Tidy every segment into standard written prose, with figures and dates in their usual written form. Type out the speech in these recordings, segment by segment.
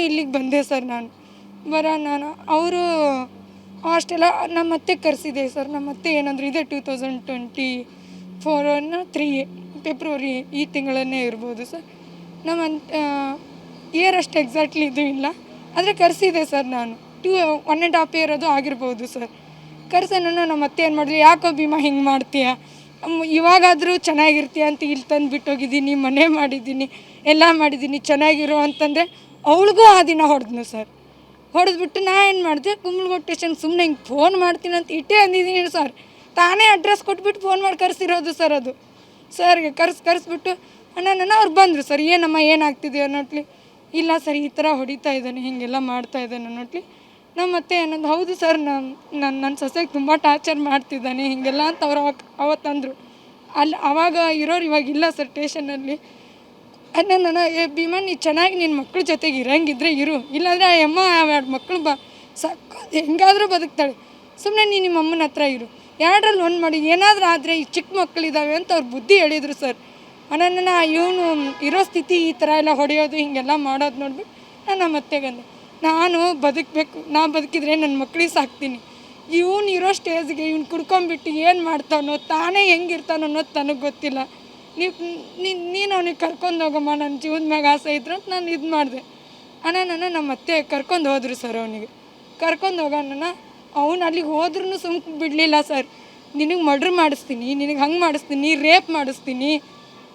ಇಲ್ಲಿಗೆ ಬಂದೆ ಸರ್ ನಾನು ನಾನು ಅವರು ಅಷ್ಟೆಲ್ಲ ನಮ್ಮ ಅತ್ತೆ ಕರೆಸಿದೆ ಸರ್. ನಮ್ಮ ಅತ್ತೆ ಏನಂದ್ರೆ ಇದೆ 2024 ಫೆಬ್ರವರಿ ಈ ತಿಂಗಳನ್ನೇ ಇರ್ಬೋದು ಸರ್. ನಮ್ಮ ಇಯರ್ ಅಷ್ಟು ಎಕ್ಸಾಕ್ಟ್ಲಿ ಇದು ಇಲ್ಲ, ಆದರೆ ಕರೆಸಿದೆ ಸರ್. ನಾನು 1.5 ಇಯರ್ ಅದು ಆಗಿರ್ಬೋದು ಸರ್. ಕರ್ಸೋಣ ನಮ್ಮ ಅತ್ತೆ ಏನು ಮಾಡಿದ್ರಿ, ಯಾಕೋ ಭೀಮಾ ಹಿಂಗೆ ಮಾಡ್ತೀಯ, ಇವಾಗಾದರೂ ಚೆನ್ನಾಗಿರ್ತೀಯ ಅಂತ ಇಲ್ಲಿ ತಂದು ಬಿಟ್ಟೋಗಿದ್ದೀನಿ, ಮನೆ ಮಾಡಿದ್ದೀನಿ, ಎಲ್ಲ ಮಾಡಿದ್ದೀನಿ, ಚೆನ್ನಾಗಿರೋ ಅಂತಂದರೆ ಅವಳಿಗೂ ಆ ದಿನ ಹೊಡೆದ್ನು ಸರ್. ಹೊಡೆದ್ಬಿಟ್ಟು ನಾ ಏನು ಮಾಡಿದೆ, ಕುಂಬಳಗೋಡು ಸ್ಟೇಷನ್ ಸುಮ್ಮನೆ ಹಿಂಗೆ ಫೋನ್ ಮಾಡ್ತೀನಿ ಅಂತ ಇಟ್ಟೇ ಅಂದಿದ್ದೀನಿ ಸರ್. ತಾನೇ ಅಡ್ರೆಸ್ ಕೊಟ್ಬಿಟ್ಟು ಫೋನ್ ಮಾಡಿ ಕರೆಸಿರೋದು ಸರ್. ಅದು ಸರ್ಗೆ ಕರೆಸ್ಬಿಟ್ಟು ಅಣ್ಣ ಅವ್ರು ಬಂದರು ಸರ್. ಏನಮ್ಮ ಏನಾಗ್ತಿದೆ ಅನ್ನೋಟ್ಲಿ, ಇಲ್ಲ ಸರ್ ಈ ಥರ ಹೊಡಿತಾ ಇದ್ದಾನೆ, ಹೀಗೆಲ್ಲ ಮಾಡ್ತಾ ಇದ್ದಾನೆ ಅನ್ನೋಟ್ಲಿ. ನಮ್ಮ ಅತ್ತೆ ಏನಂದು, ಹೌದು ಸರ್ ನನ್ನ ಸೊಸೆಗೆ ತುಂಬ ಟಾರ್ಚರ್ ಮಾಡ್ತಿದ್ದಾನೆ ಹೀಗೆಲ್ಲ ಅಂತ ಅವ್ರು ಅವತ್ತಂದರು. ಆವಾಗ ಇರೋರು ಇವಾಗಿಲ್ಲ ಸರ್ ಸ್ಟೇಷನಲ್ಲಿ. ಅದನ್ನ ಭೀಮಾ ನೀ ಚೆನ್ನಾಗಿ ನಿನ್ನ ಮಕ್ಳ ಜೊತೆಗೆ ಇರಂಗಿದ್ರೆ ಇರು, ಇಲ್ಲಾಂದರೆ ಆ ಅಮ್ಮ 2 ಮಕ್ಕಳು ಸಾಕೋದು ಹೆಂಗಾದರೂ ಬದುಕ್ತಾಳೆ, ಸುಮ್ಮನೆ ನಿಮ್ಮ ಅಮ್ಮನ ಹತ್ರ ಇರು, 2ರಲ್ಲಿ 1 ಮಾಡಿ, ಏನಾದರೂ ಆದರೆ ಈ ಚಿಕ್ಕ ಮಕ್ಕಳಿದ್ದಾವೆ ಅಂತ ಅವ್ರು ಬುದ್ಧಿ ಹೇಳಿದರು ಸರ್. ನನ್ನ ಇವನು ಇರೋ ಸ್ಥಿತಿ ಈ ಥರ ಎಲ್ಲ ಹೊಡೆಯೋದು ಹೀಗೆಲ್ಲ ಮಾಡೋದು ನೋಡ್ಬಿಟ್ಟು ನಾನು ನಮ್ಮ ಅತ್ತೆಗಂದೆ, ನಾನು ಬದುಕಬೇಕು, ನಾನು ಬದುಕಿದ್ರೆ ನನ್ನ ಮಕ್ಳಿಗೆ ಸಾಕ್ತೀನಿ, ಇವನು ಇರೋ ಸ್ಟೇಜ್ಗೆ ಇವ್ನು ಕುಡ್ಕೊಂಬಿಟ್ಟು ಏನು ಮಾಡ್ತಾನೋ, ತಾನೇ ಹೆಂಗಿರ್ತಾನೋ ಅನ್ನೋದು ನನಗೆ ಗೊತ್ತಿಲ್ಲ, ನೀನು ಅವನಿಗೆ ಕರ್ಕೊಂಡು ಹೋಗಮ್ಮ, ನನ್ನ ಜೀವದ ಮ್ಯಾಗ ಆಸೆ ಇದ್ರು ಅಂತ ನಾನು ಇದು ಮಾಡಿದೆ. ನಮ್ಮ ಅತ್ತೆ ಕರ್ಕೊಂಡು ಹೋದರು ಸರ್. ಅವನಿಗೆ ಕರ್ಕೊಂಡು ಹೋಗೋಣ, ಅವ್ನು ಅಲ್ಲಿಗೆ ಹೋದ್ರೂ ಸುಮ್ಕೆ ಬಿಡಲಿಲ್ಲ ಸರ್. ನಿನಗೆ ಮರ್ಡ್ರ್ ಮಾಡಿಸ್ತೀನಿ, ನಿನಗೆ ಹಂಗೆ ಮಾಡಿಸ್ತೀನಿ, ರೇಪ್ ಮಾಡಿಸ್ತೀನಿ,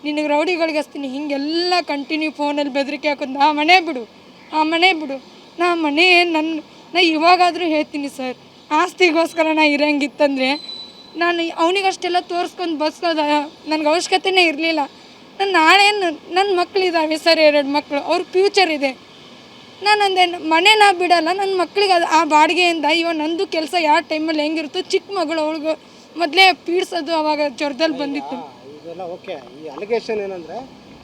ನಿನಗೆ ರೌಡಿಗಳಿಗೆ ಹಚ್ತೀನಿ, ಹೀಗೆಲ್ಲ ಕಂಟಿನ್ಯೂ ಫೋನಲ್ಲಿ ಬೆದರಿಕೆ ಹಾಕೋದು. ಆ ಮನೆ ಬಿಡು, ನಾ ಮನೆ ನಾ ಇವಾಗಾದರೂ ಹೇಳ್ತೀನಿ ಸರ್, ಆಸ್ತಿಗೋಸ್ಕರ ನಾ ಇರೋಂಗಿತ್ತಂದರೆ ನಾನು ಅವನಿಗಷ್ಟೆಲ್ಲ ತೋರಿಸ್ಕೊಂಡು ಬಸ್ಕೋದ ನನಗೆ ಅವಶ್ಯಕತೆಯೇ ಇರಲಿಲ್ಲ. ನಾಳೆ ನನ್ನ ಮಕ್ಕಳಿದ್ದಾವೆ ಸರ್, 2 ಮಕ್ಕಳು, ಅವ್ರ ಫ್ಯೂಚರ್ ಇದೆ. ನಾನಂದೆ ಮನೆನ ಬಿಡಲ್ಲ, ನನ್ನ ಮಕ್ಳಿಗೆ ಅದು ಆ ಬಾಡಿಗೆಯಿಂದ ನಂದು ಕೆಲಸ ಯಾವ ಟೈಮಲ್ಲಿ ಹೆಂಗಿರುತ್ತೋ, ಚಿಕ್ಕ ಮಗಳು ಅವಳಿಗೆ ಮೊದಲೇ ಪೀಡ್ಸೋದು, ಅವಾಗ ಜ್ವರದಲ್ಲಿ ಬಂದಿತ್ತು. ಇದೆಲ್ಲ ಓಕೆ. ಈ ಅಲಿಗೇಷನ್ ಏನಂದರೆ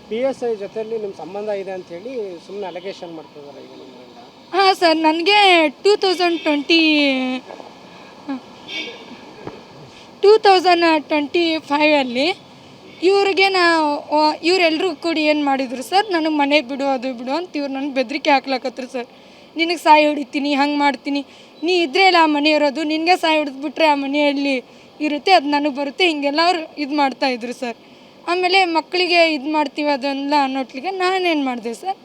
PSI ಜೊತೆಯಲ್ಲಿ ನಿಮ್ಮ ಸಂಬಂಧ ಇದೆ ಅಂಥೇಳಿ ಸುಮ್ಮನೆ ಅಲಿಗೇಷನ್ ಮಾಡ್ತಿದ್ದಾರೆ ಈಗ ನಿಮ್ಮಿಂದ. ಹಾಂ ಸರ್, ನನಗೆ 2025 ಇವ್ರಿಗೆ ಇವರೆಲ್ಲರೂ ಕೂಡಿ ಏನು ಮಾಡಿದ್ರು ಸರ್, ನನಗೆ ಮನೆ ಬಿಡು ಅದು ಬಿಡು ಅಂತ ಇವ್ರು ನನಗೆ ಬೆದರಿಕೆ ಹಾಕ್ಲಕತ್ರು ಸರ್. ನಿನಗೆ ಸಾಯಿ ಹೊಡಿತೀನಿ, ಹಂಗೆ ಮಾಡ್ತೀನಿ, ನೀ ಇದ್ದರೆ ಇಲ್ಲ ಆ ಮನೆ ಇರೋದು, ನಿನಗೆ ಸಾಯಿ ಹೊಡೆದ್ಬಿಟ್ರೆ ಆ ಮನೆಯಲ್ಲಿ ಇರುತ್ತೆ, ಅದು ನನಗೆ ಬರುತ್ತೆ, ಹೀಗೆಲ್ಲ ಅವ್ರು ಇದು ಮಾಡ್ತಾಯಿದ್ರು ಸರ್. ಆಮೇಲೆ ಮಕ್ಕಳಿಗೆ ಇದು ಮಾಡ್ತೀವಿ ಅದೆಲ್ಲ ಅನ್ನೋಟ್ಲಿಗೆ ನಾನೇನು ಮಾಡಿದೆ ಸರ್,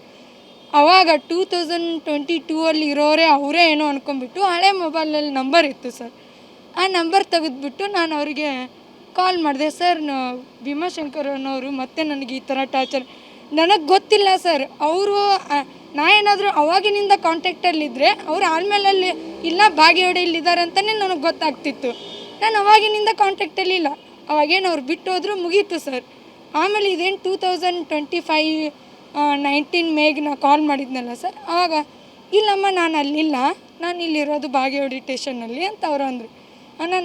ಆವಾಗ 2022 ಇರೋರೇ ಅವರೇ ಏನೋ ಅಂದ್ಕೊಂಡ್ಬಿಟ್ಟು ಹಳೆ ಮೊಬೈಲಲ್ಲಿ ನಂಬರ್ ಇತ್ತು ಸರ್. ಆ ನಂಬರ್ ತೆಗೆದುಬಿಟ್ಟು ನಾನು ಅವರಿಗೆ ಕಾಲ್ ಮಾಡಿದೆ, ಸರ್ ಭೀಮಾಶಂಕರ್ ಅನ್ನೋರು ಮತ್ತೆ ನನಗೆ ಈ ಥರ ಟಾರ್ಚರ್, ನನಗೆ ಗೊತ್ತಿಲ್ಲ ಸರ್. ಅವರು ನಾ ಏನಾದರೂ ಅವಾಗಿನಿಂದ ಕಾಂಟ್ಯಾಕ್ಟಲ್ಲಿದ್ದರೆ ಅವ್ರು ಆಲ್ಮೇಲಲ್ಲಿ ಇಲ್ಲ ಬಾಗೇವಾಡಿಯಲ್ಲಿದ್ದಾರೆ ಅಂತಲೇ ನನಗೆ ಗೊತ್ತಾಗ್ತಿತ್ತು. ನಾನು ಅವಾಗಿನಿಂದ ಕಾಂಟ್ಯಾಕ್ಟಲ್ಲಿ ಇಲ್ಲ, ಅವಾಗೇನು ಅವ್ರು ಬಿಟ್ಟು ಹೋದ್ರು ಮುಗೀತು ಸರ್. ಆಮೇಲೆ ಇದೇನು 2025 ಮೇಗೆ ನಾ ಕಾಲ್ ಮಾಡಿದ್ನಲ್ಲ ಸರ್, ಆವಾಗ ಇಲ್ಲಮ್ಮ ನಾನು ಅಲ್ಲಿಲ್ಲ, ನಾನು ಇಲ್ಲಿರೋದು ಬಾಗೇವಾಡಿ ಸ್ಟೇಷನ್ನಲ್ಲಿ ಅಂತ ಅವ್ರು ಅಂದರು.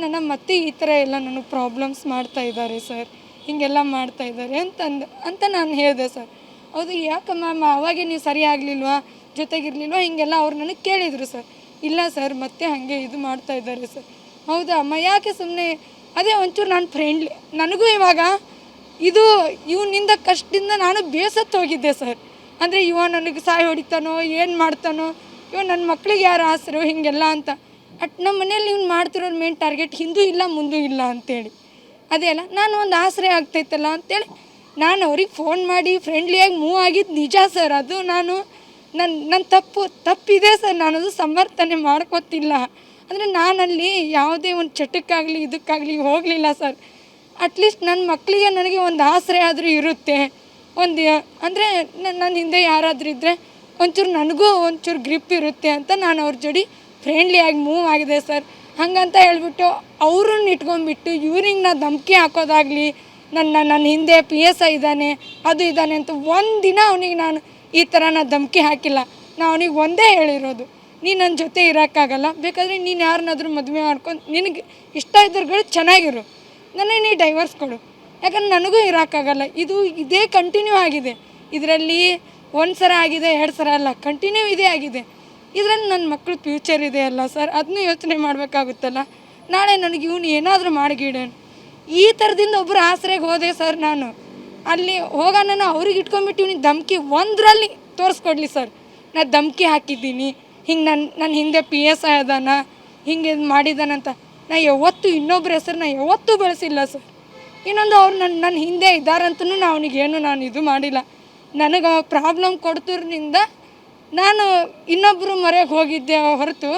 ನನ್ನ ಮತ್ತೆ ಈ ಥರ ಎಲ್ಲ ನನಗೆ ಪ್ರಾಬ್ಲಮ್ಸ್ ಮಾಡ್ತಾಯಿದ್ದಾರೆ ಸರ್, ಹೀಗೆಲ್ಲ ಮಾಡ್ತಾಯಿದ್ದಾರೆ ಅಂತ ನಾನು ಹೇಳಿದೆ ಸರ್. ಹೌದು ಯಾಕಮ್ಮ ಅವಾಗೆ ನೀವು ಸರಿ ಆಗಲಿಲ್ವಾ, ಜೊತೆಗಿರಲಿಲ್ವಾ, ಹೀಗೆಲ್ಲ ಅವ್ರು ನನಗೆ ಕೇಳಿದರು ಸರ್. ಇಲ್ಲ ಸರ್ ಮತ್ತೆ ಹಾಗೆ ಇದು ಮಾಡ್ತಾಯಿದ್ದಾರೆ ಸರ್. ಹೌದಾ ಅಮ್ಮ, ಯಾಕೆ ಸುಮ್ಮನೆ, ಅದೇ ಒಂಚೂರು ನಾನು ಫ್ರೆಂಡ್ಲಿ, ನನಗೂ ಇವಾಗ ಇದು ಇವನಿಂದ ಕಷ್ಟದಿಂದ ನಾನು ಬೇಸತ್ತು ಹೋಗಿದ್ದೆ ಸರ್. ಅಂದರೆ ನನಗೆ ಸಾಯಿ ಹೊಡಿತಾನೋ ಏನು ಮಾಡ್ತಾನೋ, ನನ್ನ ಮಕ್ಳಿಗೆ ಯಾರು ಆಸರು ಹೀಗೆಲ್ಲ ಅಂತ. ನಮ್ಮ ಮನೇಲಿ ಇವ್ನು ಮಾಡ್ತಿರೋದು ಮೇನ್ ಟಾರ್ಗೆಟ್ ಹಿಂದೂ ಇಲ್ಲ ಮುಂದೂ ಇಲ್ಲ ಅಂತೇಳಿ, ಅದೇ ಅಲ್ಲ ನಾನು ಒಂದು ಆಸರೆ ಆಗ್ತೈತಲ್ಲ ಅಂತೇಳಿ ನಾನು ಅವ್ರಿಗೆ ಫೋನ್ ಮಾಡಿ ಫ್ರೆಂಡ್ಲಿಯಾಗಿ ಮೂವ್ ಆಗಿದ್ದು ನಿಜ ಸರ್. ಅದು ನನ್ನ ತಪ್ಪಿದೆ ಸರ್, ನಾನದು ಸಮರ್ಥನೆ ಮಾಡ್ಕೋತಿಲ್ಲ. ಅಂದರೆ ನಾನಲ್ಲಿ ಯಾವುದೇ ಒಂದು ಚಟಕ್ಕಾಗಲಿ ಇದಕ್ಕಾಗಲಿ ಹೋಗಲಿಲ್ಲ ಸರ್. ಅಟ್ಲೀಸ್ಟ್ ನನ್ನ ಮಕ್ಕಳಿಗೆ ನನಗೆ ಒಂದು ಆಸರೆ ಆದರೂ ಇರುತ್ತೆ, ಅಂದರೆ ನನ್ನ ಹಿಂದೆ ಯಾರಾದರೂ ಇದ್ದರೆ ಒಂಚೂರು ನನಗೂ ಒಂಚೂರು ಗ್ರಿಪ್ ಇರುತ್ತೆ ಅಂತ ನಾನು ಅವ್ರ ಜೋಡಿ ಫ್ರೆಂಡ್ಲಿಯಾಗಿ ಮೂವ್ ಆಗಿದೆ ಸರ್. ಹಾಗಂತ ಹೇಳ್ಬಿಟ್ಟು ಅವ್ರನ್ನ ಇಟ್ಕೊಂಡ್ಬಿಟ್ಟು ಇವ್ರಿಗೆ ನಾ ಧಮಕಿ ಹಾಕೋದಾಗಲಿ, ನನ್ನ ಹಿಂದೆ PSI ಇದ್ದಾನೆ ಅದು ಇದ್ದಾನೆ ಅಂತ ಒಂದಿನ ಅವನಿಗೆ ನಾನು ಈ ಥರ ಧಮಕಿ ಹಾಕಿಲ್ಲ. ನಾನು ಅವನಿಗೆ ಒಂದೇ ಹೇಳಿರೋದು, ನೀನು ನನ್ನ ಜೊತೆ ಇರೋಕ್ಕಾಗಲ್ಲ, ಬೇಕಾದರೆ ನೀನು ಯಾರನ್ನಾದ್ರೂ ಮದುವೆ ಮಾಡ್ಕೊಂಡು ನಿನಗೆ ಇಷ್ಟ ಇದ್ರಗಳು ಚೆನ್ನಾಗಿರು, ನನಗೆ ನೀ ಡೈವರ್ಸ್ ಕೊಡು, ಯಾಕಂದ್ರೆ ನನಗೂ ಇರೋಕ್ಕಾಗಲ್ಲ. ಇದೇ ಕಂಟಿನ್ಯೂ ಆಗಿದೆ, ಇದರಲ್ಲಿ 1 ಸಲ ಆಗಿದೆ 2 ಸಲ ಅಲ್ಲ, ಕಂಟಿನ್ಯೂ ಇದೇ ಆಗಿದೆ. ಇದರಲ್ಲಿ ನನ್ನ ಮಕ್ಕಳು ಫ್ಯೂಚರ್ ಇದೆ ಅಲ್ಲ ಸರ್, ಅದನ್ನೂ ಯೋಚನೆ ಮಾಡಬೇಕಾಗುತ್ತಲ್ಲ. ನಾಳೆ ನನಗೆ ಇವನು ಏನಾದರೂ ಮಾಡಿಗಿಡೋಣ, ಈ ಥರದಿಂದ ಒಬ್ಬರು ಆಸರೆಗೆ ಹೋದೆ ಸರ್. ನಾನು ಅಲ್ಲಿ ಹೋಗೋಣ ಅವ್ರಿಗೆ ಇಟ್ಕೊಂಡ್ಬಿಟ್ಟು ಇವ್ನಿಗೆ ಧಮಕಿ ಒಂದರಲ್ಲಿ ತೋರಿಸ್ಕೊಡ್ಲಿ ಸರ್, ನಾ ಧಮ್ಕಿ ಹಾಕಿದ್ದೀನಿ, ಹಿಂಗೆ ನನ್ನ ಹಿಂದೆ PSI ಅದಾನ, ಹಿಂಗೆ ಇದು ಮಾಡಿದಾನಂತ. ನಾ ಯಾವತ್ತೂ ಇನ್ನೊಬ್ಬರ ಹೆಸರನ್ನ ಯಾವತ್ತೂ ಬಳಸಿಲ್ಲ ಸರ್. ಇನ್ನೊಂದು ಅವ್ರು ನನ್ನ ಹಿಂದೆ ಇದ್ದಾರಂತನೂ ಅವನಿಗೇನು ನಾನು ಇದು ಮಾಡಿಲ್ಲ. ನನಗೆ ಪ್ರಾಬ್ಲಮ್ ಕೊಡ್ತಿರ್ನಿಂದ ನಾನು ಇನ್ನೊಬ್ಬರು ಮೊರೆಗೆ ಹೋಗಿದ್ದೆ ಹೊರತು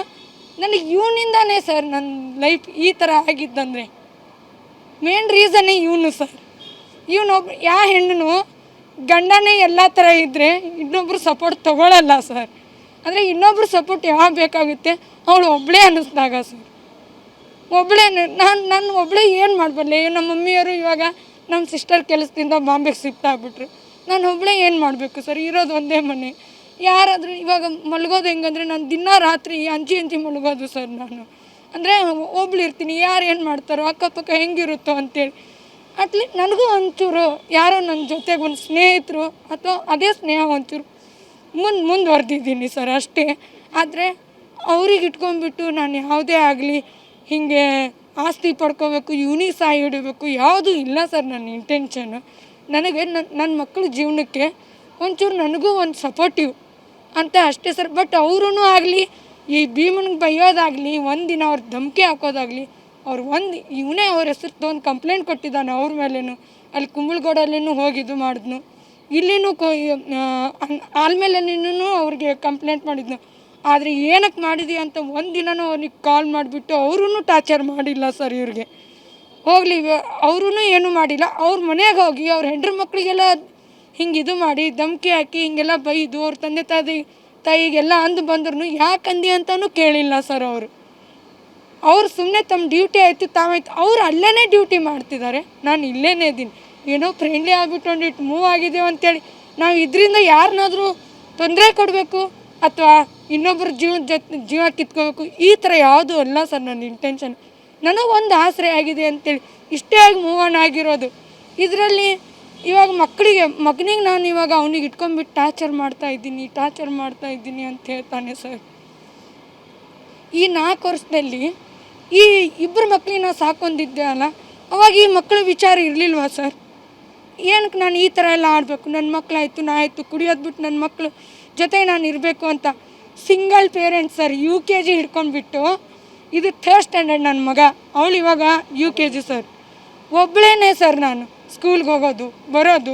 ನನಗೆ ಇವನಿಂದಾನೇ ಸರ್ ನನ್ನ ಲೈಫ್ ಈ ಥರ ಆಗಿದ್ದಂದರೆ ಮೇನ್ ರೀಸನ್ನೇ ಇವನು ಸರ್. ಇವನೊಬ್ಬ ಯಾವ ಹೆಣ್ಣು ಗಂಡನೇ ಎಲ್ಲ ಥರ ಇದ್ದರೆ ಇನ್ನೊಬ್ರು ಸಪೋರ್ಟ್ ತೊಗೊಳ್ಳಲ್ಲ ಸರ್. ಅಂದರೆ ಇನ್ನೊಬ್ರು ಸಪೋರ್ಟ್ ಯಾವಾಗ ಬೇಕಾಗುತ್ತೆ, ಅವಳು ಒಬ್ಬಳೇ ಅನ್ನಿಸ್ದಾಗ ಸರ್. ಒಬ್ಬಳೇ ನಾನು ಒಬ್ಬಳೇ ಏನು ಮಾಡಬಲ್ಲೆ. ನಮ್ಮ ಮಮ್ಮಿಯವರು ಇವಾಗ ನಮ್ಮ ಸಿಸ್ಟರ್ ಕೆಲಸದಿಂದ ಬಾಂಬೆಗೆ ಶಿಫ್ಟ್ ಆಗಿಬಿಟ್ರು. ನಾನು ಒಬ್ಬಳೇ ಏನು ಮಾಡಬೇಕು ಸರ್? ಇರೋದು ಒಂದೇ ಮನೆ. ಯಾರಾದರೂ ಇವಾಗ ಮಲಗೋದು ಹೆಂಗಂದರೆ ನಾನು ದಿನ ರಾತ್ರಿ ಅಂಚಿ ಮಲಗೋದು ಸರ್. ನಾನು ಅಂದರೆ ಒಬ್ಳು ಇರ್ತೀನಿ, ಯಾರು ಏನು ಮಾಡ್ತಾರೋ ಅಕ್ಕಪಕ್ಕ ಹೆಂಗಿರುತ್ತೋ ಅಂತೇಳಿ. ನನಗೂ ಒಂಚೂರು ಯಾರೋ ನನ್ನ ಜೊತೆಗೆ ಒಂದು ಸ್ನೇಹಿತರು ಅಥವಾ ಅದೇ ಸ್ನೇಹ ಒಂಚೂರು ಮುಂದುವರೆದಿದ್ದೀನಿ ಸರ್ ಅಷ್ಟೇ. ಆದರೆ ಅವ್ರಿಗೆ ಇಟ್ಕೊಂಡ್ಬಿಟ್ಟು ನಾನು ಯಾವುದೇ ಆಗಲಿ ಹೀಗೆ ಆಸ್ತಿ ಪಡ್ಕೋಬೇಕು, ಇವನಿಗೆ ಸಾಯಿ ಹಿಡಬೇಕು ಯಾವುದೂ ಇಲ್ಲ ಸರ್ ನನ್ನ ಇಂಟೆನ್ಷನು. ನನಗೆ ನನ್ನ ಮಕ್ಕಳ ಜೀವನಕ್ಕೆ ಒಂಚೂರು ನನಗೂ ಒಂದು ಸಪೋರ್ಟಿವ್ ಅಂತ ಅಷ್ಟೇ ಸರ್. ಬಟ್ ಅವರೂ ಆಗಲಿ ಈ ಭೀಮನಿಗೆ ಬೈಯೋದಾಗಲಿ, ಒಂದಿನ ಅವ್ರು ಧಮಕಿ ಹಾಕೋದಾಗಲಿ, ಅವ್ರು ಇವನೇ ಅವ್ರ ಹೆಸರು ತೊಗೊಂಡು ಕಂಪ್ಲೇಂಟ್ ಕೊಟ್ಟಿದ್ದಾನೆ ಅವ್ರ ಮೇಲೇನು. ಅಲ್ಲಿ ಕುಂಬಳಗೋಡಲ್ಲೇನು ಹೋಗಿದ್ದು ಮಾಡಿದ್ನು, ಇಲ್ಲಿನೂ ಆಲ್ಮೇಲೇನೂ ಅವ್ರಿಗೆ ಕಂಪ್ಲೇಂಟ್ ಮಾಡಿದ್ನು. ಆದರೆ ಏನಕ್ಕೆ ಮಾಡಿದ್ವಿ ಅಂತ ಒಂದಿನನೂ ಅವ್ನಿಗೆ ಕಾಲ್ ಮಾಡಿಬಿಟ್ಟು ಅವ್ರೂ ಟಾರ್ಚರ್ ಮಾಡಿಲ್ಲ ಸರ್. ಇವ್ರಿಗೆ ಹೋಗಲಿ, ಅವ್ರೂ ಏನೂ ಮಾಡಿಲ್ಲ. ಅವ್ರ ಮನೆಗೆ ಹೋಗಿ ಅವ್ರ ಹೆಂಡ್ರ ಮಕ್ಕಳಿಗೆಲ್ಲ ಹಿಂಗೆ ಇದು ಮಾಡಿ ಧಮಕಿ ಹಾಕಿ ಹಿಂಗೆಲ್ಲ ಬೈದು ಅವ್ರ ತಂದೆ ತಾಯಿಗೆಲ್ಲ ಅಂದು ಬಂದ್ರೂ ಯಾಕಂದು ಅಂತಲೂ ಕೇಳಿಲ್ಲ ಸರ್. ಅವ್ರು ಸುಮ್ಮನೆ ತಮ್ಮ ಡ್ಯೂಟಿ ಆಯಿತು ತಾವಾಯ್ತು, ಅವ್ರು ಅಲ್ಲೇ ಡ್ಯೂಟಿ ಮಾಡ್ತಿದ್ದಾರೆ, ನಾನು ಇಲ್ಲೇ ಇದ್ದೀನಿ. ಏನೋ ಫ್ರೆಂಡ್ಲಿ ಆಗಿಬಿಟ್ಟು ಒಂದಿಟ್ಟು ಮೂವ್ ಆಗಿದ್ದೇವೆ ಅಂತೇಳಿ ನಾವು ಇದರಿಂದ ಯಾರನ್ನಾದರೂ ತೊಂದರೆ ಕೊಡಬೇಕು ಅಥವಾ ಇನ್ನೊಬ್ಬರ ಜೀವ ಕಿತ್ಕೋಬೇಕು ಈ ಥರ ಯಾವುದೂ ಅಲ್ಲ ಸರ್ ನನ್ನ ಇಂಟೆನ್ಷನ್. ನನಗೊಂದು ಆಸರೆ ಆಗಿದೆ ಅಂತೇಳಿ ಇಷ್ಟೇ ಆಗಿ ಮೂವ್ ಆನ್ ಆಗಿರೋದು. ಇದರಲ್ಲಿ ಇವಾಗ ಮಗನಿಗೆ ನಾನು ಇವಾಗ ಅವನಿಗೆ ಇಟ್ಕೊಂಡ್ಬಿಟ್ಟು ಟಾರ್ಚರ್ ಮಾಡ್ತಾಯಿದ್ದೀನಿ ಅಂತ ಹೇಳ್ತಾನೆ ಸರ್. ಈ 4 ವರ್ಷದಲ್ಲಿ ಈ ಇಬ್ಬರು ಮಕ್ಕಳಿಗೆ ನಾವು ಸಾಕೊಂಡಿದ್ದೆ ಅಲ್ಲ, ಅವಾಗ ಈ ಮಕ್ಕಳ ವಿಚಾರ ಇರಲಿಲ್ವಾ ಸರ್? ಏನಕ್ಕೆ ನಾನು ಈ ಥರ ಎಲ್ಲ ಆಡಬೇಕು? ನನ್ನ ಮಕ್ಕಳಾಯಿತು, ನಾ ಆಯಿತು, ಕುಡಿಯೋದು ಬಿಟ್ಟು ನನ್ನ ಮಕ್ಕಳು ಜೊತೆ ನಾನು ಇರಬೇಕು ಅಂತ. ಸಿಂಗಲ್ ಪೇರೆಂಟ್ಸ್ ಸರ್, UKG ಹಿಡ್ಕೊಂಡ್ಬಿಟ್ಟು, ಇದು 3rd ಸ್ಟ್ಯಾಂಡರ್ಡ್ ನನ್ನ ಮಗ, ಅವಳು ಇವಾಗ UKG ಸರ್. ಒಬ್ಬಳೇ ಸರ್ ನಾನು ಸ್ಕೂಲ್ಗೆ ಹೋಗೋದು ಬರೋದು.